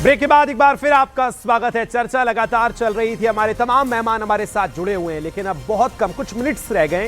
Break के बाद एक बार फिर आपका स्वागत है। चर्चा लगातार चल रही थी, हमारे तमाम मेहमान हमारे साथ जुड़े हुए हैं, लेकिन अब बहुत कम, कुछ मिनट्स रह गए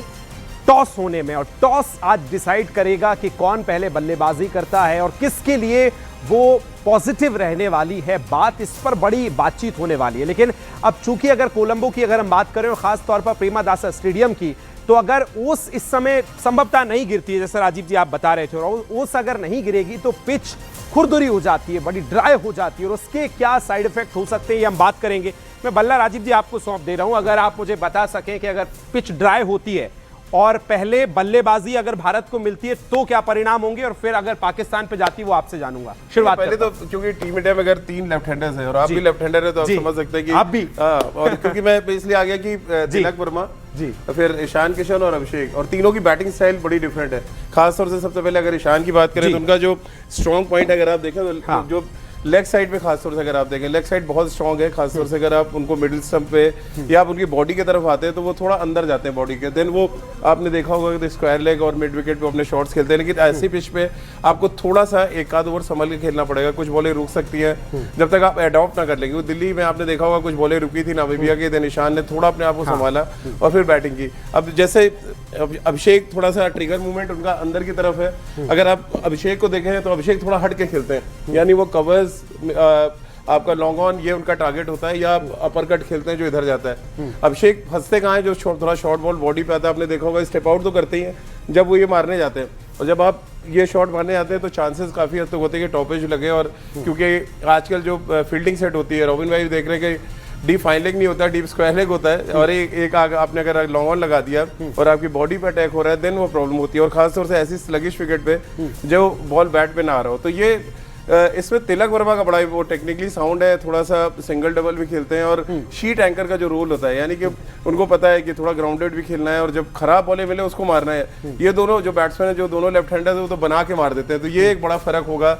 टॉस होने में, और टॉस आज डिसाइड करेगा कि कौन पहले बल्लेबाजी करता है और किसके लिए वो पॉजिटिव रहने वाली है। बात इस पर बड़ी बातचीत होने वाली है। लेकिन अब चूंकि अगर कोलंबो की अगर हम बात करें और खास तौर पर प्रेमदासा स्टेडियम की, तो अगर ओस इस समय संभवतः नहीं गिरती है, जैसे राजीव जी आप बता रहे थे, और ओस अगर नहीं गिरेगी तो पिच खुरदुरी हो जाती है, बड़ी ड्राई हो जाती है, और उसके क्या साइड इफेक्ट हो सकते हैं ये हम बात करेंगे। मैं बल्ला राजीव जी आपको सौंप दे रहा हूं, अगर आप मुझे बता सकें कि अगर पिच ड्राई होती है और पहले बल्लेबाजी अगर भारत को मिलती है तो क्या परिणाम होंगे, और फिर अगर पाकिस्तान पे जाती है वो आपसे जानूंगा। शुरुआत पहले तो क्योंकि टीम इंडिया में अगर 3 लेफ्ट हैंडर्स हैं और आप भी लेफ्ट हैंडर है तो आप समझ सकते हैं कि आप भी और क्योंकि मैं इसलिए आ गया कि तिलक वर्मा जी, फिर ईशान किशन और अभिषेक, और तीनों की बैटिंग स्टाइल बड़ी डिफरेंट है। खासतौर से सबसे पहले अगर ईशान की बात करें तो उनका जो स्ट्रॉन्ग पॉइंट अगर आप देखें तो जो लेग साइड पे खासतौर से अगर आप देखें, लेग साइड बहुत स्ट्रॉन्ग है। खासतौर से अगर आप उनको मिडिल स्टंप पे या आप उनकी बॉडी की तरफ आते हैं तो वो थोड़ा अंदर जाते हैं बॉडी के। देन वो आपने देखा होगा कि स्क्वायर लेग और मिड विकेट पे अपने शॉट्स खेलते हैं, लेकिन ऐसी पिच पे आपको थोड़ा सा एक आध ओवर संभल के खेलना पड़ेगा। कुछ बॉलें रुक सकती हैं जब तक आप अडॉप्ट ना कर लेंगे। दिल्ली में आपने देखा होगा कुछ बॉलें रुकी थी नामीबिया की, देन ईशान ने थोड़ा अपने आप को संभाला और फिर बैटिंग की। अब जैसे अभिषेक थोड़ा सा ट्रिगर मूवमेंट उनका अंदर की तरफ है। अगर आप अभिषेक को देखें तो अभिषेक थोड़ा हट के खेलते हैं, यानी वो कवर्स आपका लॉन्ग ऑन ये उनका टारगेट होता है, या अपर कट खेलते हैं जो इधर जाता है। अभिषेक फंसते कहाँ है, जो थोड़ा शॉर्ट बॉल बॉडी पे आता है। आपने देखा होगा स्टेप आउट तो करते ही हैं जब वो ये मारने जाते हैं, और जब आप ये शॉट मारने जाते हैं तो चांसेस काफी हद तक होते हैं कि टॉपेज लगे। और क्योंकि आजकल जो फील्डिंग सेट होती है, रॉबिन भाई देख रहे हैं कि डीप फाइन लेग नहीं होता, डीप स्क्वायर लेग होता है, और एक आपने अगर लॉन्ग ऑन लगा दिया और आपकी बॉडी पे अटैक हो रहा है देन वो प्रॉब्लम होती है। और खासतौर से ऐसी स्लगिश विकेट पे जो बॉल बैट पे ना आ रहा हो, तो ये इसमें तिलक वर्मा का बड़ा वो टेक्निकली साउंड है, थोड़ा सा सिंगल डबल भी खेलते हैं, और शीट एंकर का जो रोल होता है, यानी कि उनको पता है कि थोड़ा ग्राउंडेड भी खेलना है और जब खराब बॉलें मिले उसको मारना है। ये दोनों जो बैट्समैन है, जो दोनों लेफ्ट हैंडर्स है, वो तो बना के मार देते हैं। तो ये एक बड़ा फर्क होगा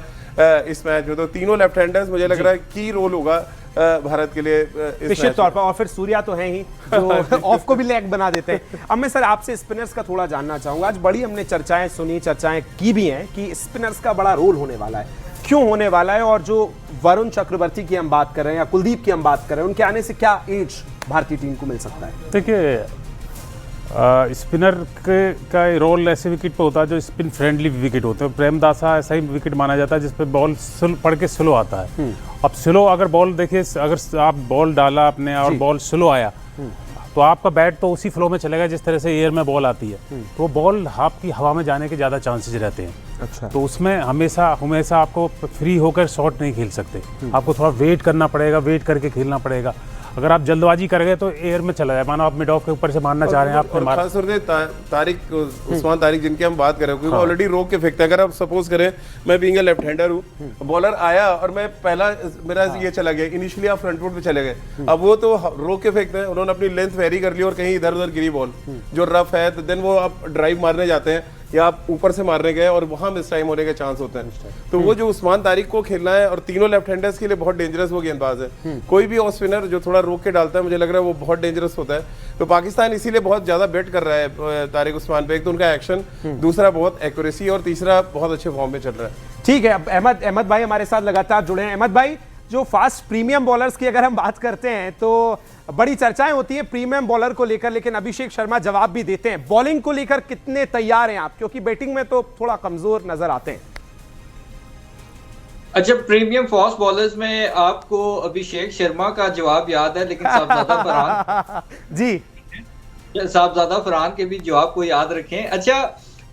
इस मैच में। तो तीनों लेफ्ट हैंडर्स मुझे लग रहा है की रोल होगा भारत के लिए निश्चित तौर पर। और फिर सूर्या तो है ही जो ऑफ को भी लेग बना देते हैं। अब मैं सर आपसे स्पिनर्स का थोड़ा जानना चाहूंगा। आज बड़ी हमने चर्चाएं सुनी, चर्चाएं की भी हैं कि स्पिनर्स का बड़ा रोल होने वाला है। क्यों होने वाला है, और जो वरुण चक्रवर्ती की हम बात कर रहे हैं या कुलदीप की हम बात कर रहे हैं, उनके आने से क्या एज भारतीय टीम को मिल सकता है? देखिए, स्पिनर का रोल ऐसे विकेट पे होता है जो स्पिन फ्रेंडली विकेट होते हैं। प्रेमदासा ऐसा ही विकेट माना जाता है जिसपे बॉल पड़ के स्लो आता है। अब स्लो अगर बॉल देखिए, अगर आप बॉल डाला आपने और बॉल स्लो आया तो आपका बैट तो उसी फ्लो में चलेगा जिस तरह से एयर में बॉल आती है, तो वो बॉल आपकी हवा में जाने के ज़्यादा चांसेस रहते हैं। अच्छा। तो उसमें हमेशा आपको फ्री होकर शॉट नहीं खेल सकते, आपको थोड़ा वेट करना पड़ेगा, वेट करके खेलना पड़ेगा। अगर आप जल्दबाजी करेंगे तो एयर में चला जाए, मानो आप मिड ऑफ के ऊपर से मारना चाह रहे हैं, आपने मार। तारिक उस्मान तारिक जिनकी हम बात कर रहे हैं, क्योंकि ऑलरेडी रोक के फेंकते हैं। अगर आप सपोज करें मैं बीइंग लेफ्ट हैंडर हूँ, बॉलर आया और मैं पहला मेरा ये चला गया, इनिशियली आप फ्रंट फुट पे चले गए, अब वो तो रोक के फेंकते हैं। उन्होंने अपनी लेंथ वेरी कर ली और कहीं इधर उधर गिरी बॉल जो रफ है, तो देन वो आप ड्राइव मारने जाते हैं या आप ऊपर से मारने गए और वहां मिस टाइम होने के चांस होते हैं। तो वो जो उस्मान तारिक को खेलना है, और तीनों लेफ्ट हैंडर्स के लिए बहुत डेंजरस वो गेंदबाज है। कोई भी ऑफ स्पिनर जो थोड़ा रोक के डालता है, मुझे लग रहा है वो बहुत डेंजरस होता है। तो पाकिस्तान इसीलिए बहुत ज्यादा बेट कर रहा है तारिक उस्मान पे। एक तो उनका एक्शन, दूसरा बहुत एक्यूरेसी, और तीसरा बहुत अच्छे फॉर्म में चल रहा है। ठीक है, अब अहमद भाई हमारे साथ लगातार जुड़े हैं। अहमद भाई, जो फास्ट प्रीमियम बॉलर्स की अगर हम बात करते हैं तो बड़ी चर्चाएं होती हैं प्रीमियम बॉलर को लेकर, लेकिन अभिषेक शर्मा जवाब भी देते हैं। बॉलिंग को लेकर कितने तैयार हैं आप, क्योंकि बैटिंग में तो थोड़ा कमजोर नजर आते हैं? अच्छा, प्रीमियम फास्ट बॉलर्स में आपको अभिषेक शर्मा का जवाब याद है, लेकिन साहबजादा फरहान जी, साहबजादा फरहान के भी जवाब को याद रखें। अच्छा,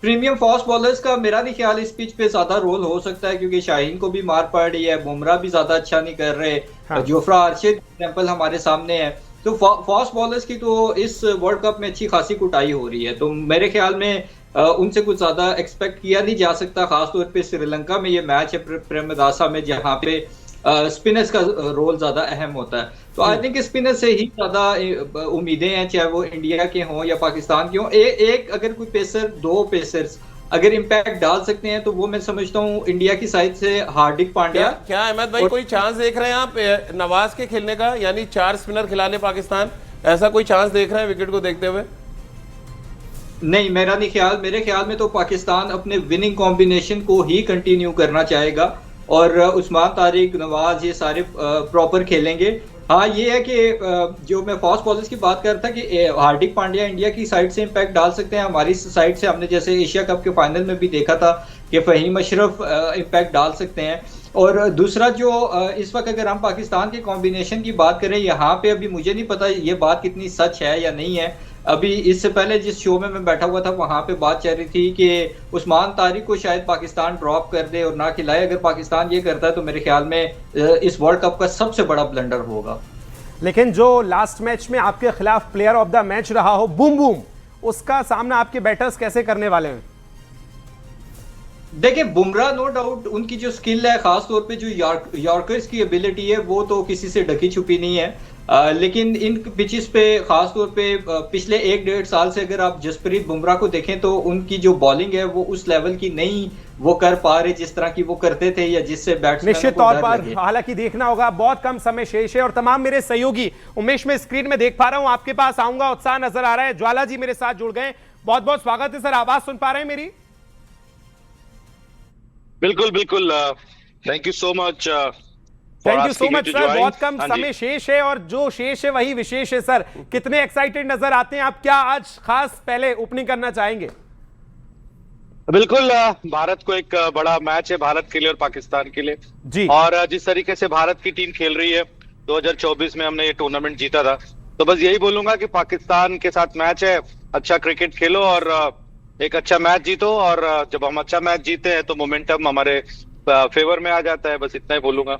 प्रीमियम फास्ट बॉलर्स का मेरा नहीं ख्याल इस पिच पे ज्यादा रोल हो सकता है, क्योंकि शाहीन को भी मार पड़ रही है, बुमराह भी ज्यादा अच्छा नहीं कर रहे, जोफ्रा आर्चर एग्जांपल हमारे सामने है। तो फास्ट बॉलर्स की तो इस वर्ल्ड कप में अच्छी खासी कुटाई हो रही है, तो मेरे ख्याल में उनसे कुछ ज्यादा एक्सपेक्ट किया नहीं जा सकता। खासतौर पे श्रीलंका में ये मैच है प्रेमदासा में, जहाँ पे स्पिनर्स का रोल ज्यादा अहम होता है। तो आई थिंक स्पिनर से ही ज्यादा उम्मीदें हैं, चाहे वो इंडिया के हों या पाकिस्तान के हों। एक अगर कोई पेसर, दो पेसर्स अगर इम्पैक्ट डाल सकते हैं तो वो मैं समझता हूँ इंडिया की साइड से हार्दिक पांड्या। क्या अहमद भाई कोई चांस देख रहे हैं आप नवाज के खेलने का, यानी 4 स्पिनर खिला ले पाकिस्तान, ऐसा कोई चांस देख रहे हैं विकेट को देखते हुए? नहीं, मेरा नहीं ख्याल। मेरे ख्याल में तो पाकिस्तान अपने विनिंग कॉम्बिनेशन को ही कंटिन्यू करना चाहेगा। और उस्मान तारिक, नवाज, ये सारे प्रॉपर खेलेंगे। हाँ, ये है कि जो मैं फास्ट बॉलर्स की बात कर रहा था कि हार्दिक पांड्या इंडिया की साइड से इम्पैक्ट डाल सकते हैं, हमारी साइड से हमने जैसे एशिया कप के फाइनल में भी देखा था कि फहीम अशरफ इम्पैक्ट डाल सकते हैं। और दूसरा जो इस वक्त अगर हम पाकिस्तान के कॉम्बिनेशन की बात करें, यहाँ पे अभी मुझे नहीं पता ये बात कितनी सच है या नहीं है। अभी इससे पहले जिस शो में मैं बैठा हुआ था वहां पे बात चल रही थी कि उस्मान तारिक को शायद पाकिस्तान ड्रॉप कर दे और ना खिलाए। अगर पाकिस्तान ये करता है तो मेरे ख्याल में इस वर्ल्ड कप का सबसे बड़ा ब्लंडर होगा। लेकिन जो लास्ट मैच में आपके खिलाफ प्लेयर ऑफ द मैच रहा हो बूम बूम, उसका सामना आपके बैटर्स कैसे करने वाले हैं? देखिए, बुमराह नो डाउट उनकी जो स्किल है, खास तौर पे जो यॉर्कर्स की एबिलिटी है, वो तो किसी से ढकी छुपी नहीं है। लेकिन इन पिचेस पे खास तौर पे पिछले 1-1.5 साल से अगर आप जसप्रीत बुमराह को देखें तो उनकी जो बॉलिंग है वो उस लेवल की नहीं वो कर पा रहे जिस तरह की वो करते थे या जिससे बैट्समैन निश्चित तौर पर हालांकि देखना होगा, बहुत कम समय शेष है। और तमाम मेरे सहयोगी उमेश में स्क्रीन में देख पा रहा हूं, आपके पास आऊंगा, उत्साह नजर आ रहा है। ज्वाला जी मेरे साथ जुड़ गए, बहुत बहुत स्वागत है सर। आवाज सुन पा रहे हैं मेरी? बिल्कुल बिल्कुल, thank you so much. Thank you so much sir. बहुत कम समय शेष है और जो शेष है वही विशेष है सर। कितने एक्साइटेड नजर आते हैं आप? क्या आज खास पहले ओपनिंग करना चाहेंगे? बिल्कुल, भारत को एक बड़ा मैच है, भारत के लिए और पाकिस्तान के लिए जी। और जिस तरीके से भारत की टीम खेल रही है, 2024 में हमने ये टूर्नामेंट जीता था, तो बस यही बोलूंगा कि पाकिस्तान के साथ मैच है, अच्छा क्रिकेट खेलो और एक अच्छा मैच जीतो। और जब हम अच्छा मैच जीते हैं तो मोमेंटम हमारे फेवर में आ जाता है। बस इतना ही बोलूंगा।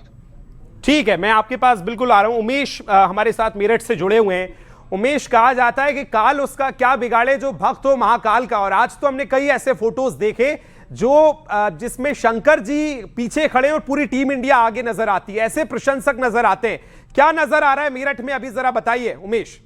ठीक है, मैं आपके पास बिल्कुल आ रहा हूं। उमेश हमारे साथ मेरठ से जुड़े हुए हैं। उमेश, कहा जाता है कि काल उसका क्या बिगाड़े जो भक्त हो महाकाल का, और आज तो हमने कई ऐसे फोटोज देखे जो जिसमें शंकर जी पीछे खड़े और पूरी टीम इंडिया आगे नजर आती है, ऐसे प्रशंसक नजर आते हैं। क्या नजर आ रहा है मेरठ में अभी, जरा बताइए उमेश।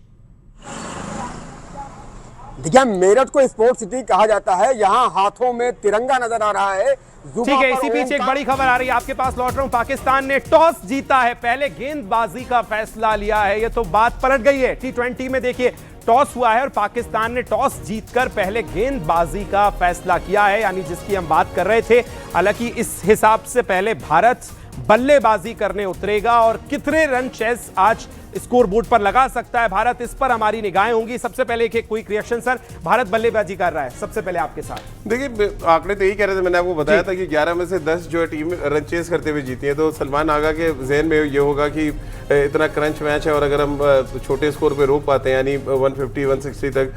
देखिए, मेरठ को स्पोर्ट्स सिटी कहा जाता है, यहाँ हाथों में तिरंगा नजर आ रहा है। ठीक है, इसी बीच एक बड़ी खबर आ रही है, आपके पास लौट रहा हूं। पाकिस्तान ने टॉस जीता है, पहले गेंदबाजी का फैसला लिया है। ये तो बात पलट गई है। T20 में देखिए टॉस हुआ है और पाकिस्तान ने टॉस जीतकर पहले गेंदबाजी का फैसला किया है, यानी जिसकी हम बात कर रहे थे। हालांकि इस हिसाब से पहले भारत बल्लेबाजी करने उतरेगा और कितने रन चेस आज स्कोर बोर्ड पर लगा सकता है भारत, इस पर हमारी निगाहें होंगी। सबसे पहले एक क्विक रिएक्शन सर, भारत बल्लेबाजी कर रहा है, सबसे पहले आपके साथ। देखिए, आंकड़े तो यही कह रहे थे, मैंने आपको बताया था कि 11 में से 10 जो है टीम रन चेस करते हुए जीती है। तो सलमान आगा के जहन में ये होगा कि इतना क्रंच मैच है और अगर हम छोटे स्कोर पे रोक पाते हैं यानी 150-160 तक,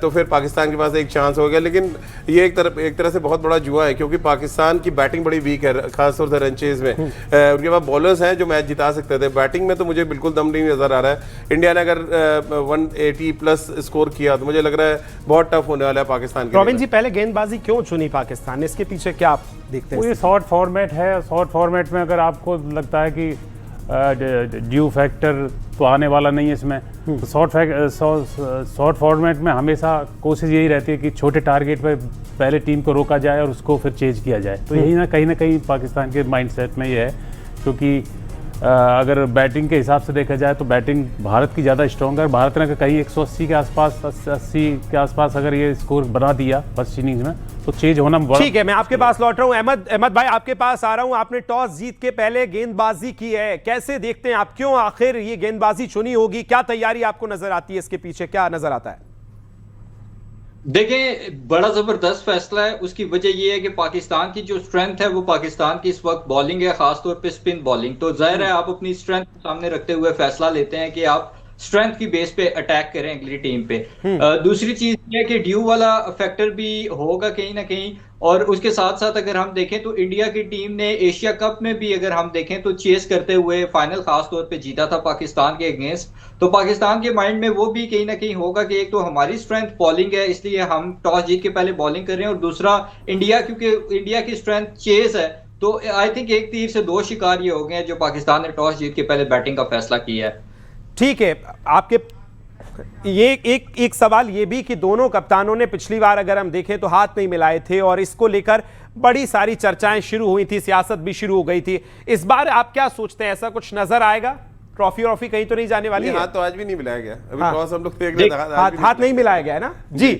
तो फिर पाकिस्तान के पास एक चांस हो गया। लेकिन ये एक तरह से बहुत बड़ा जुआ है, क्योंकि पाकिस्तान की बैटिंग बड़ी वीक है, खासतौर से रन चेज में। उनके पास बॉलर्स हैं जो मैच जिता सकते थे। बैटिंग में तो मुझे बिल्कुल दम नहीं नजर आ रहा है। इंडिया ने अगर 180 प्लस स्कोर किया तो मुझे लग रहा है बहुत टफ होने वाला है पाकिस्तान के लिए। रॉबिन जी, पहले गेंदबाजी क्यों चुनी पाकिस्तान ने, इसके पीछे क्या आप देखते हैं? ये शॉर्ट फॉर्मेट है, शॉर्ट फॉर्मेट में अगर आपको लगता है कि ड्यू फैक्टर तो आने वाला नहीं है इसमें, तो शॉर्ट फॉर्मेट में हमेशा कोशिश यही रहती है कि छोटे टारगेट पे पहले टीम को रोका जाए और उसको फिर चेज किया जाए। तो यही ना कहीं पाकिस्तान के माइंडसेट में ये है, क्योंकि अगर बैटिंग के हिसाब से देखा जाए तो बैटिंग भारत की ज़्यादा स्ट्रॉन्ग है। भारत ने कहीं 180 के आसपास, 80 के आसपास अगर ये स्कोर बना दिया फर्स्ट इनिंग्स में तो चेंज होना बड़ा। ठीक है, मैं आपके पास लौट रहा हूं। अहमद भाई, आपके पास आ रहा हूं। आपने टॉस जीत के पहले गेंदबाजी की है, कैसे देखते हैं आप? क्यों आखिर ये गेंदबाजी चुनी होगी? क्या तैयारी आपको नजर आती है? इसके पीछे क्या नजर आता है? देखें, बड़ा जबरदस्त फैसला है। उसकी वजह यह है कि पाकिस्तान की जो स्ट्रेंथ है वो पाकिस्तान की इस वक्त बॉलिंग है, खासतौर पे स्पिन बॉलिंग। तो जाहिर है आप अपनी स्ट्रेंथ सामने रखते हुए फैसला लेते हैं कि आप स्ट्रेंथ की बेस पे अटैक करें अगली टीम पे। दूसरी चीज ये है कि ड्यू वाला फैक्टर भी होगा कहीं ना कहीं, और उसके साथ साथ अगर हम देखें तो इंडिया की टीम ने एशिया कप में भी अगर हम देखें तो चेस करते हुए फाइनल खास तौर पे जीता था पाकिस्तान के अगेंस्ट। तो पाकिस्तान के माइंड में वो भी कहीं ना कहीं होगा कि एक तो हमारी स्ट्रेंथ बॉलिंग है, इसलिए हम टॉस जीत के पहले बॉलिंग कर रहे हैं, और दूसरा इंडिया, क्योंकि इंडिया की स्ट्रेंथ चेस है। तो आई थिंक एक तीर से दो शिकार ये हो गए हैं जो पाकिस्तान ने टॉस जीत के पहले बैटिंग का फैसला किया है। ठीक है, आपके ये एक सवाल ये भी कि दोनों कप्तानों ने पिछली बार अगर हम देखें तो हाथ नहीं मिलाए थे और इसको लेकर बड़ी सारी चर्चाएं शुरू हुई थी, सियासत भी शुरू हो गई थी। इस बार आप क्या सोचते हैं, ऐसा कुछ नजर आएगा? ट्रॉफी कहीं तो नहीं जाने वाली है? हाथ तो आज भी नहीं मिलाया गया, अभी हाँ। टॉस हम लोग देख रहे थे, हाथ नहीं मिलाया गया है ना जी।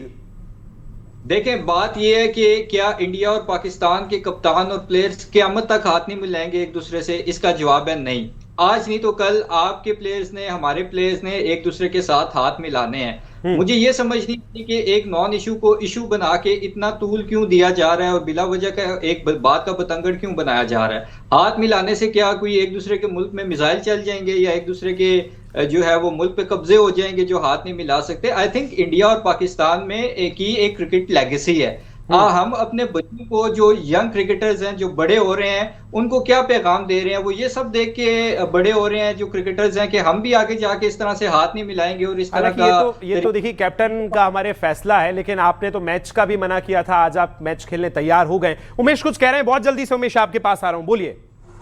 देखें, बात यह है कि क्या इंडिया और पाकिस्तान के कप्तान और प्लेयर्स क़यामत तक हाथ नहीं मिलाएंगे एक दूसरे से? इसका जवाब है नहीं। आज नहीं तो कल आपके प्लेयर्स ने, हमारे प्लेयर्स ने एक दूसरे के साथ हाथ मिलाने हैं। मुझे ये समझ नहीं आती कि एक नॉन इशू को इशू बना के इतना तूल क्यों दिया जा रहा है और बिला वजह का एक बात का बतंगड़ क्यों बनाया जा रहा है। हाथ मिलाने से क्या कोई एक दूसरे के मुल्क में मिसाइल चल जाएंगे या एक दूसरे के जो है वो मुल्क पे कब्जे हो जाएंगे जो हाथ नहीं मिला सकते? आई थिंक इंडिया और पाकिस्तान में एक क्रिकेट लेगेसी है। हम अपने बच्चों को, जो यंग क्रिकेटर्स हैं जो बड़े हो रहे हैं, उनको क्या पैगाम दे रहे हैं? वो ये सब देख के बड़े हो रहे हैं जो क्रिकेटर्स हैं कि हम भी आगे जाके इस तरह से हाथ नहीं मिलाएंगे और इस तरह का। ये तो देखिए कैप्टन का हमारे फैसला है, लेकिन आपने तो मैच का भी मना किया था। आज आप मैच खेलने तैयार हो गए। उमेश कुछ कह रहे हैं, बहुत जल्दी से उमेश आपके पास आ रहा हूं, बोलिए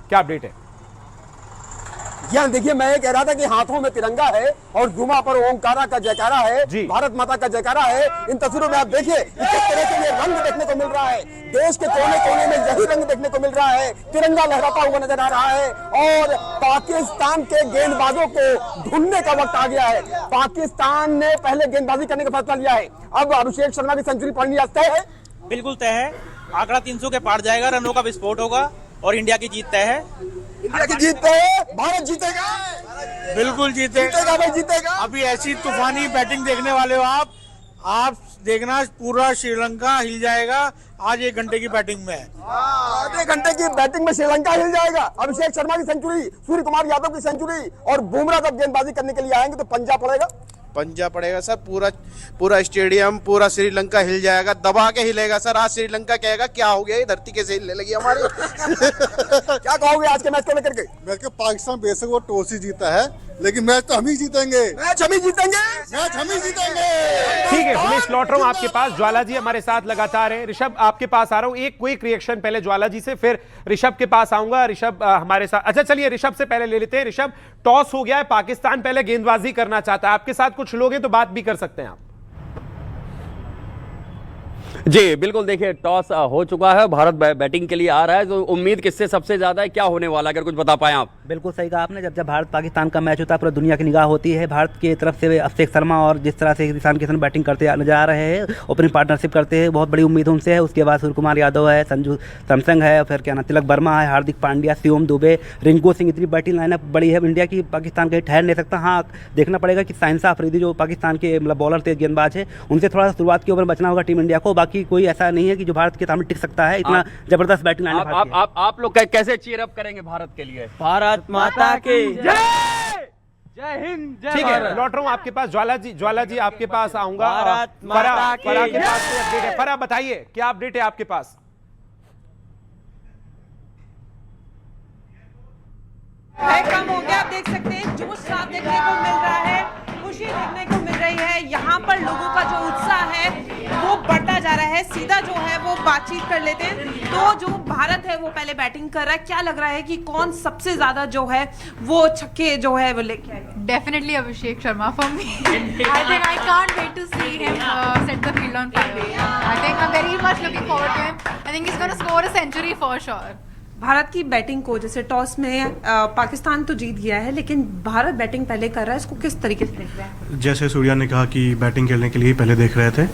क्या अपडेट है? देखिए, मैं ये कह रहा था कि हाथों में तिरंगा है और जुमा पर ओंकारा का जयकारा है, भारत माता का जयकारा है। इन तस्वीरों में आप देखिए किस तरह से ये रंग देखने को मिल रहा है। देश के कोने कोने में यही रंग देखने को मिल रहा है। तिरंगा लहराता हुआ नजर आ रहा है और पाकिस्तान के गेंदबाजों को ढूंढने का वक्त आ गया है। पाकिस्तान ने पहले गेंदबाजी करने का फैसला लिया है। अब अभिषेक शर्मा की सेंचुरी पढ़नी तय है, बिल्कुल तय है। आंकड़ा 300 के पार जाएगा, रनों का विस्फोट होगा और इंडिया की जीत तय है। इंडिया की जीत तय है। भारत जीतेगा, बिल्कुल जीतेगा भाई, जीतेगा। अभी ऐसी तूफानी बैटिंग देखने वाले हो आप देखना, पूरा श्रीलंका हिल जाएगा आज 1 घंटे की बैटिंग में। आज 1 घंटे की बैटिंग में श्रीलंका हिल जाएगा। अभिषेक शर्मा की सेंचुरी, सूर्य कुमार यादव की सेंचुरी और बुमराह जब गेंदबाजी करने के लिए आएंगे तो पंजा पड़ेगा सर। पूरा स्टेडियम, पूरा श्रीलंका हिल जाएगा, दबा के हिलेगा सर। आज श्रीलंका कहेगा क्या हो गया, ये धरती कैसे हिलने लगी हमारी। क्या कहोगे आज के मैच को लेकर के? मैच के पाकिस्तान बेशक वो टॉस ही जीता है, लेकिन मैच तो हम ही जीतेंगे। मैच हम ही जीतेंगे। ठीक है, उमेश लौट रहा हूं आपके पास। ज्वाला जी हमारे साथ लगातार हैं। ऋषभ आपके पास आ रहा हूं, एक क्विक रिएक्शन पहले ज्वाला जी से, फिर ऋषभ के पास आऊंगा। ऋषभ हमारे साथ, अच्छा चलिए ऋषभ से पहले ले लेते हैं। ऋषभ, टॉस हो गया है, पाकिस्तान पहले गेंदबाजी करना चाहता है। आपके साथ कुछ लोग हैं तो बात भी कर सकते हैं आप। जी बिल्कुल, देखिए टॉस हो चुका है, भारत बैटिंग के लिए आ रहा है। तो उम्मीद किससे सबसे ज्यादा है, क्या होने वाला, अगर कुछ बता पाए आप? बिल्कुल सही कहा आपने। जब भारत पाकिस्तान का मैच होता है पूरा दुनिया की निगाह होती है। भारत की तरफ से अभिषेक शर्मा और जिस तरह से ईशान किशन बैटिंग करते नजर आ रहे हैं, ओपनिंग पार्टनरशिप करते हैं, बहुत बड़ी उम्मीद उनसे है। उसके बाद सूर्य कुमार यादव है, संजू सैमसंग है, फिर क्या नाम तिलक वर्मा है, हार्दिक पांड्या, शिवम दुबे, रिंकू सिंह, इतनी बैटिंग लाइनअप बड़ी है इंडिया की। पाकिस्तान कहीं ठहर नहीं सकता। हाँ, देखना पड़ेगा कि साइंसा अफरीदी जो पाकिस्तान के मतलब बॉलर थे, गेंदबाज है, उनसे थोड़ा सा शुरुआत के ओवर बचना होगा टीम इंडिया को। बाकी कोई ऐसा नहीं है कि जो भारत के सामने टिक सकता है। इतना जबरदस्त बैटिंग लाइनअप। आप लोग कैसे चीयर अप करेंगे भारत के लिए? भारत माता की जय हिंद। ठीक है, लौट रहा हूं आपके पास। ज्वाला जी आपके पास आऊंगा। फराह के पास अपडेट है। फराह बताइए क्या अपडेट है आपके पास? कम हो गया, आप देख सकते हैं जोश साफ देखने को मिल रहा है, खुशी देखने को मिल रही है। यहाँ पर लोगों का जो उत्साह है वो बढ़ता जा रहा है। सीधा जो है वो बातचीत कर लेते हैं। तो जो भारत है वो पहले बैटिंग कर रहा है। क्या लग रहा है कि कौन सबसे ज्यादा जो है वो छक्के जो है वो लेके आएगा? Definitely Abhishek Sharma for me. I think I can't wait to see him set the field on fire. I think I'm very much looking forward to him. I think he's going to score a century for sure. Bharat की batting को, जैसे toss में पाकिस्तान तो जीत गया है, लेकिन Bharat batting पहले कर रहा है, इसको किस तरीके से देख रहे हैं? जैसे सूर्या ने कहा कि बैटिंग खेलने के लिए पहले देख रहे थे,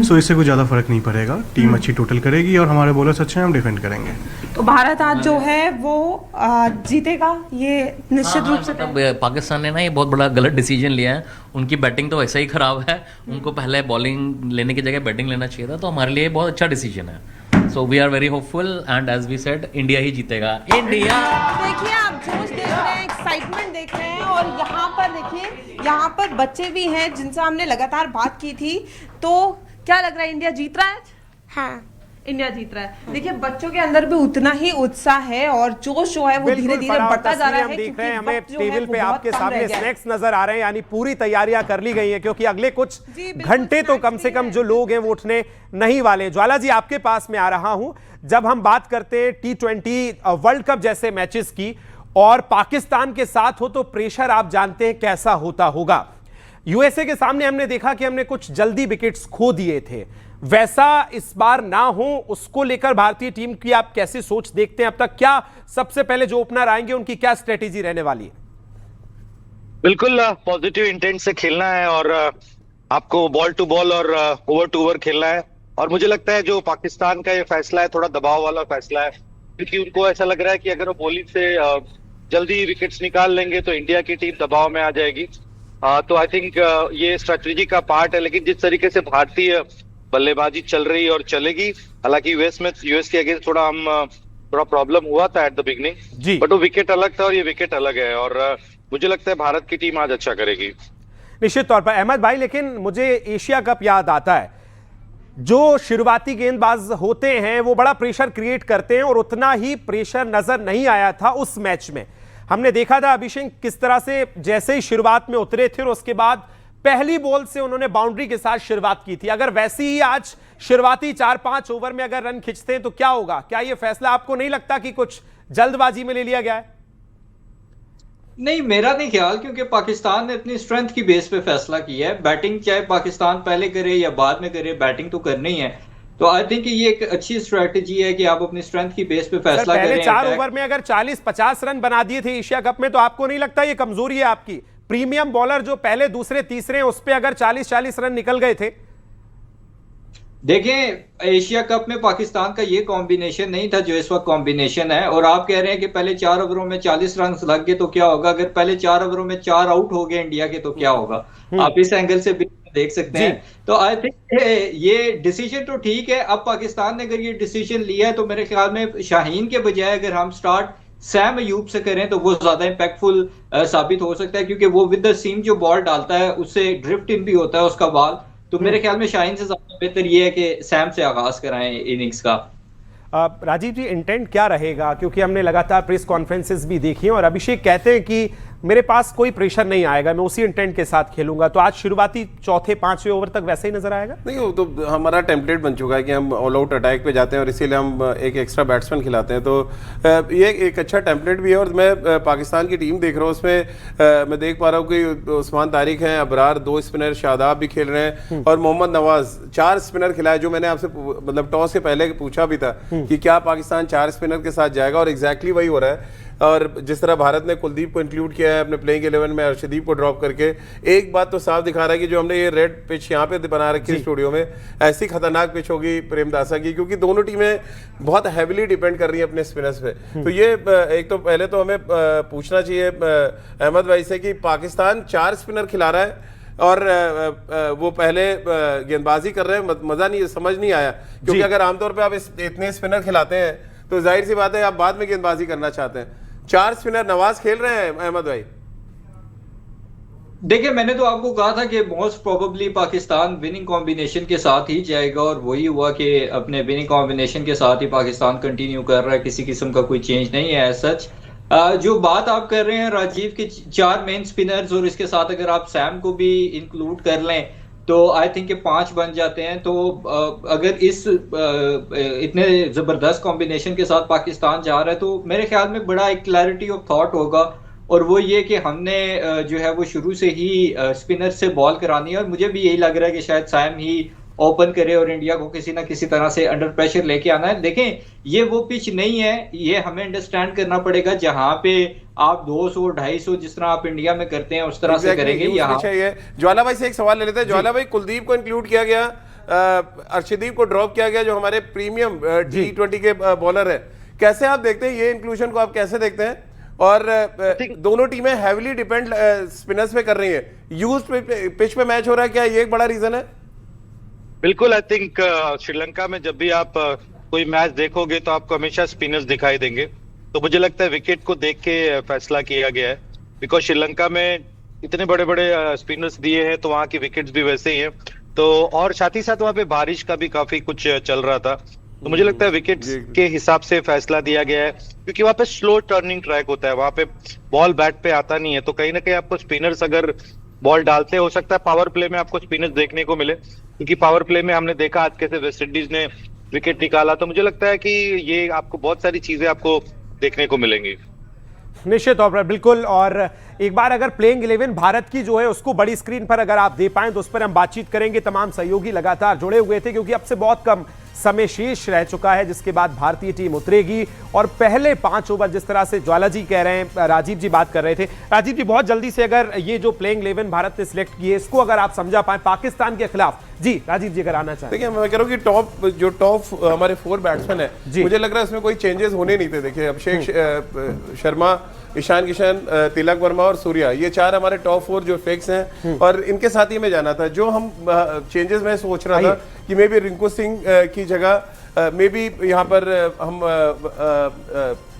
सो इससे कोई ज़्यादा फर्क नहीं पड़ेगा। टीम अच्छी टोटल करेगी और हमारे बॉलर्स अच्छे हैं, हम डिफेंड करेंगे। तो भारत आज जो है वो जीतेगा, ये निश्चित रूप से। पाकिस्तान ने ना ये बहुत बड़ा गलत डिसीजन लिया है। उनकी बैटिंग तो वैसे ही खराब है, उनको पहले बॉलिंग लेने की जगह बैटिंग लेना चाहिए था। तो हमारे लिए बहुत अच्छा डिसीजन है। So we are very hopeful and as we said, India ही जीतेगा। इंडिया। देखिए, आप जोश देख रहे हैं, एक्साइटमेंट देख रहे हैं, और यहाँ पर देखिए, यहाँ पर बच्चे भी हैं जिनसे हमने लगातार बात की थी। तो क्या लग रहा है, इंडिया जीत रहा है? हाँ, इंडिया जीत रहा है। देखिए, बच्चों के अंदर भी उतना ही उत्साह है और जोश जो है वो धीरे धीरे बढ़ता जा रहा है। हम देख रहे हैं, हमें टेबल पे आपके सामने स्नैक्स नजर आ रहे हैं, यानी पूरी तैयारियां कर ली गई हैं, क्योंकि अगले कुछ घंटे तो कम से कम जो लोग हैं वो उठने नहीं वाले। ज्वाला जी आपके पास में आ रहा हूं। जब हम बात करते हैं T20 वर्ल्ड कप जैसे मैचेस की और पाकिस्तान के साथ हो, तो प्रेशर आप जानते हैं कैसा होता होगा। यूएसए के सामने हमने देखा कि हमने कुछ जल्दी विकेट्स खो दिए थे, वैसा इस बार ना हो, उसको लेकर भारतीय टीम की आप कैसे सोच देखते हैं? अब तक क्या सबसे पहले जो ओपनर आएंगे उनकी क्या स्ट्रेटेजी रहने वाली है? बिल्कुल पॉजिटिव इंटेंट से खेलना है और आपको बॉल टू बॉल और ओवर टू ओवर खेलना है और मुझे लगता है जो पाकिस्तान का ये फैसला है थोड़ा दबाव वाला फैसला है, क्योंकि उनको ऐसा लग रहा है कि अगर वो बॉलिंग से जल्दी विकेट्स निकाल लेंगे तो इंडिया की टीम दबाव में आ जाएगी। तो आई थिंक ये स्ट्रेटजी का पार्ट है, लेकिन जिस तरीके से भारतीय बल्लेबाजी चल रही है और चलेगी, हालांकि यूएस के अगेंस्ट थोड़ा प्रॉब्लम हुआ था एट द बिगनिंग, बट वो विकेट अलग था और ये विकेट अलग है, और मुझे लगता है भारत की टीम आज अच्छा करेगी निश्चित तौर पर। अहमद भाई, लेकिन मुझे एशिया कप याद आता है, जो शुरुआती गेंदबाज होते हैं वो बड़ा प्रेशर क्रिएट करते हैं और उतना ही प्रेशर नजर नहीं आया था उस मैच में। हमने देखा था अभिषेक किस तरह से जैसे ही शुरुआत में उतरे थे और उसके बाद पहली बॉल से उन्होंने बाउंड्री के साथ शुरुआत की थी। अगर वैसी ही आज शुरुआती 4-5 ओवर में अगर रन खींचते हैं तो क्या होगा? क्या यह फैसला आपको नहीं लगता कि कुछ जल्दबाजी में ले लिया गया है? नहीं, मेरा नहीं ख्याल, क्योंकि पाकिस्तान ने अपनी स्ट्रेंथ की बेस पे फैसला किया है। बैटिंग चाहे पाकिस्तान पहले करे या बाद में करे, बैटिंग तो करनी है। तो आई थिंक ये एक अच्छी स्ट्रेटजी है कि आप अपनी स्ट्रेंथ की बेस पे फैसला करें। पहले 4 ओवर में अगर 40-50 रन बना दिए थे एशिया कप में, तो आपको नहीं लगता ये कमजोरी है आपकी? प्रीमियम बॉलर जो पहले दूसरे तीसरे उस पे अगर 40-40 रन निकल गए थे। देखें, एशिया कप में पाकिस्तान का ये कॉम्बिनेशन नहीं था जो इस वक्त कॉम्बिनेशन है, और आप कह रहे हैं कि पहले 4 ओवरों में 40 रन लग गए तो क्या होगा? अगर पहले 4 ओवरों में 4 आउट हो गए इंडिया के तो क्या होगा? आप इस एंगल से भी देख सकते हैं। तो आई थिंक ये डिसीजन तो ठीक है। अब पाकिस्तान ने अगर ये डिसीजन लिया है तो मेरे ख्याल में शाहीन के बजाय अगर हम स्टार्ट सैम अयूब से करें तो वो ज्यादा इंपैक्टफुल साबित हो सकता है, क्योंकि वो विद द सीम जो बॉल डालता है उससे ड्रिफ्ट इन भी होता है उसका बॉल। तो मेरे ख्याल में शाहीन से ज्यादा बेहतर ये है कि सैम से आगाज कराएं इनिंग्स का। राजीव जी, इंटेंट क्या रहेगा? क्योंकि हमने लगातार प्रेस कॉन्फ्रेंसेस भी देखी हैं और अभिषेक कहते हैं कि मेरे पास कोई प्रेशर नहीं आएगा, मैं उसी इंटेंट के साथ खेलूंगा। तो आज शुरुआती 4-5वें ओवर तक वैसे ही नजर आएगा? नहीं, वो तो हमारा टेम्पलेट बन चुका है कि हम ऑल आउट अटैक पे जाते हैं और इसीलिए हम एक एक्स्ट्रा बैट्समैन खिलाते हैं। तो ये एक अच्छा टेम्पलेट भी है। और मैं पाकिस्तान की टीम देख रहा हूँ, उसमें मैं देख पा रहा हूँ कि उस्मान तारिक हैं, अबरार 2 स्पिनर, शादाब भी खेल रहे हैं और मोहम्मद नवाज 4 स्पिनर खिलाए। जो मैंने आपसे मतलब टॉस से पहले पूछा भी था कि क्या पाकिस्तान 4 स्पिनर के साथ जाएगा, और एग्जैक्टली वही हो रहा है। और जिस तरह भारत ने कुलदीप को इंक्लूड किया है अपने प्लेइंग 11 में, अर्शदीप को ड्रॉप करके, एक बात तो साफ दिखा रहा है कि जो हमने ये रेड पिच यहाँ पे बना रखी है स्टूडियो में, ऐसी खतरनाक पिच होगी प्रेमदासा की, क्योंकि दोनों टीमें बहुत हैविली डिपेंड कर रही हैं अपने स्पिनर्स पे। तो ये एक तो पहले तो हमें पूछना चाहिए अहमद भाई से कि पाकिस्तान 4 स्पिनर खिला रहा है और वो पहले गेंदबाजी कर रहे हैं, मजा नहीं, समझ नहीं आया। क्योंकि अगर आमतौर पर आप इतने स्पिनर खिलाते हैं तो जाहिर सी बात है आप बाद में गेंदबाजी करना चाहते हैं। 4 स्पिनर नवाज खेल रहे हैं अहमद भाई। देखिए, मैंने तो आपको कहा था कि most probably Pakistan winning combination के साथ ही जाएगा, और वही हुआ कि अपने विनिंग कॉम्बिनेशन के साथ ही पाकिस्तान कंटिन्यू कर रहा है, किसी किस्म का कोई चेंज नहीं है सच। जो बात आप कर रहे हैं राजीव के 4 मेन स्पिनर्स और इसके साथ अगर आप सैम को भी इंक्लूड कर लें तो आई थिंक 5 बन जाते हैं। तो अगर इस इतने जबरदस्त कॉम्बिनेशन के साथ पाकिस्तान जा रहा है तो मेरे ख्याल में बड़ा एक क्लैरिटी ऑफ थॉट होगा, और वो ये कि हमने जो है वो शुरू से ही स्पिनर से बॉल करानी है। और मुझे भी यही लग रहा है कि शायद सैम ही ओपन करे और इंडिया को किसी ना किसी तरह से अंडर प्रेशर लेके आना है। देखें, ये वो पिच नहीं है, ये हमें अंडरस्टैंड करना पड़ेगा जहां पे आप 200-250 जिस तरह आप इंडिया में करते हैं उस तरह से करेंगे। यहाँ ज्वाला भाई से एक सवाल ले लेते हैं। ज्वाला भाई, कुलदीप को इंक्लूड किया गया, अर्शदीप को ड्रॉप किया गया, जो हमारे प्रीमियम T20 के बॉलर है, कैसे आप देखते हैं ये इंक्लूजन को? आप कैसे देखते हैं? और दोनों टीमें हैविली डिपेंड स्पिनर्स पे कर रही है, यूज्ड पिच पे मैच हो रहा है, क्या ये एक बड़ा रीजन है? बिल्कुल। आई थिंक श्रीलंका में जब भी आप कोई मैच देखोगे तो आपको हमेशा स्पिनर्स दिखाई देंगे। तो मुझे लगता है विकेट को देख के फैसला किया गया है, बिकॉज श्रीलंका में इतने बड़े बड़े स्पिनर्स दिए हैं तो वहाँ की विकेट्स भी वैसे ही हैं। तो और साथ ही साथ वहाँ पे बारिश का भी काफी कुछ चल रहा था, तो मुझे लगता है विकेट्स के हिसाब से फैसला दिया गया है, क्योंकि वहाँ पे स्लो टर्निंग ट्रैक होता है, वहाँ पे बॉल बैट पे आता नहीं है। तो कहीं ना कहीं आपको स्पिनर्स अगर बॉल डालते, हो सकता है पावर प्ले में आपको स्पिनर्स देखने को मिले, क्योंकि पावर प्ले में हमने देखा आज कैसे वेस्ट इंडीज ने विकेट निकाला। तो मुझे लगता है कि ये आपको बहुत सारी चीजें आपको देखने को मिलेंगी। निश्चित तौर पर, बिल्कुल। और एक बार अगर प्लेइंग 11 भारत की जो है उसको बड़ी स्क्रीन पर अगर आप दे पाएं तो उस पर हम बातचीत करेंगे। तमाम सहयोगी लगातार जुड़े हुए थे क्योंकि अब से बहुत कम समय शेष रह चुका है, जिसके बाद भारतीय टीम उतरेगी और पहले 5 ओवर जिस तरह से ज्वाला जी कह रहे हैं, राजीव जी बात कर रहे थे, राजीव जी बहुत जल्दी से अगर ये जो प्लेइंग 11 भारत ने सिलेक्ट की है इसको अगर आप समझा पाए पाकिस्तान के खिलाफ। जी राजीव जी अगर आना चाहें। देखिए मैं कह रहा हूँ कि टॉप हमारे 4 बैट्समैन है, मुझे लग रहा है इसमें कोई चेंजेस होने नहीं थे। देखिए अभिषेक शर्मा, ईशान किशन, तिलक वर्मा और सूर्या, ये 4 हमारे टॉप 4 जो फिक्स हैं और इनके साथ ही में जाना था। जो हम चेंजेस में सोच रहा था कि मे बी रिंकू सिंह की जगह मे बी यहाँ पर हम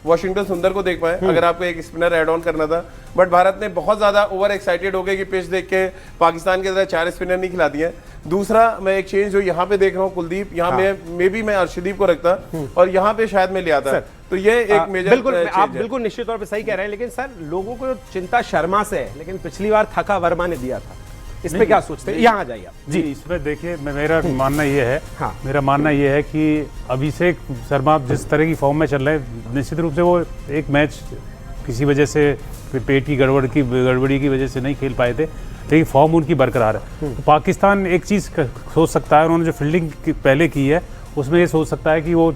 वॉशिंगटन सुंदर को देख पाए अगर आपको एक स्पिनर ऐड ऑन करना था, बट भारत ने बहुत ज्यादा ओवर एक्साइटेड हो गए कि पिच देख के पाकिस्तान के तरह 4 स्पिनर नहीं खिला दिए। दूसरा मैं एक चेंज जो यहाँ पे देख रहा हूँ, कुलदीप यहाँ मैं अर्शदीप को रखता और यहाँ पे शायद मैं ले आता, तो ये एक मेजर बिल्कुल आप बिल्कुल निश्चित तौर पे सही कह रहे हैं। लेकिन सर लोगों को चिंता शर्मा से है, लेकिन पिछली बार थका वर्मा ने दिया था, इस पे क्या सोचते हैं? यहाँ आ जाइए आप। जी इसमें देखिए मेरा मानना ये है, मेरा मानना ये है कि अभिषेक शर्मा जिस तरह की फॉर्म में चल रहे हैं, निश्चित रूप से वो एक मैच किसी वजह से पेट की गड़बड़ी की वजह से नहीं खेल पाए थे, लेकिन फॉर्म उनकी बरकरार है। तो पाकिस्तान एक चीज़ सोच सकता है, उन्होंने जो फील्डिंग पहले की है उसमें ये सोच सकता है कि वो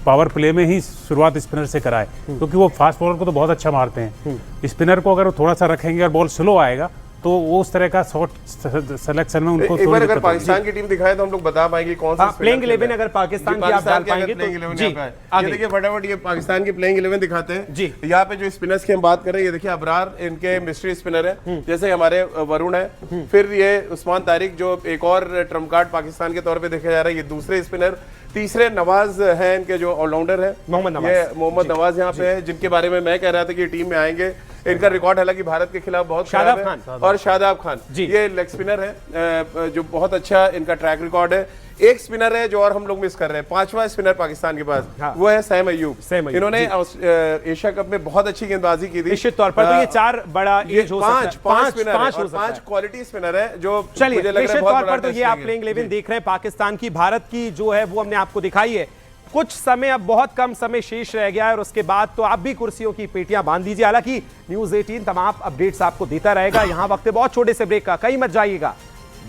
पावर प्ले में ही शुरुआत स्पिनर से कराए, क्योंकि वो फास्ट बॉलर को तो बहुत अच्छा मारते हैं। स्पिनर को अगर वो थोड़ा सा रखेंगे और बॉल स्लो आएगा तो वो उस तरह का शॉट सिलेक्शन में उनको एक बार अगर पाकिस्तान की टीम दिखाए तो हम लोग बता पाएंगे कौन सा प्लेइंग 11 अगर पाकिस्तान की आप डाल पाएंगे तो जी ये देखिए फटाफट ये पाकिस्तान की प्लेइंग 11 दिखाते हैं जी। यहाँ पे जो स्पिनर्स की हम बात कर रहे हैं, ये देखिए अबरार इनके मिस्ट्री स्पिनर है, जैसे हमारे वरुण है, फिर ये उस्मान तारिक जो एक और ट्रम्प कार्ड पाकिस्तान के तौर पे देखा जा रहा है, ये दूसरे स्पिनर। तीसरे नवाज हैं इनके जो ऑलराउंडर है, मोहम्मद नवाज यहाँ पे है, जिनके बारे में मैं कह रहा था कि टीम में आएंगे। इनका रिकॉर्ड हालांकि भारत के खिलाफ बहुत खराब है। और शादाब खान ये लेग स्पिनर है जो बहुत अच्छा इनका ट्रैक रिकॉर्ड है। एक स्पिनर है जो और हम लोग मिस कर रहे हैं, 5वां स्पिनर पाकिस्तान के पास, वो है सैम अयूब। इन्होंने एशिया कप में बहुत अच्छी गेंदबाजी की थी। निश्चित तौर पर तो ये 4 बड़ा एज हो सकता है, 5 क्वालिटी स्पिनर है जो चलिए निश्चित तौर पर तो ये आप प्लेइंग 11 देख रहे हैं पाकिस्तान की। भारत की जो है वो हमने आपको दिखाई है। कुछ समय, अब बहुत कम समय शेष रह गया है और उसके बाद तो आप भी कुर्सियों की पेटियां बांध दीजिए। हालांकि न्यूज़ 18 तमाम अपडेट्स आपको देता रहेगा। यहां वक्त बहुत छोटे से ब्रेक का, कहीं मत जाइएगा,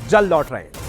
जल्द लौट रहे हैं।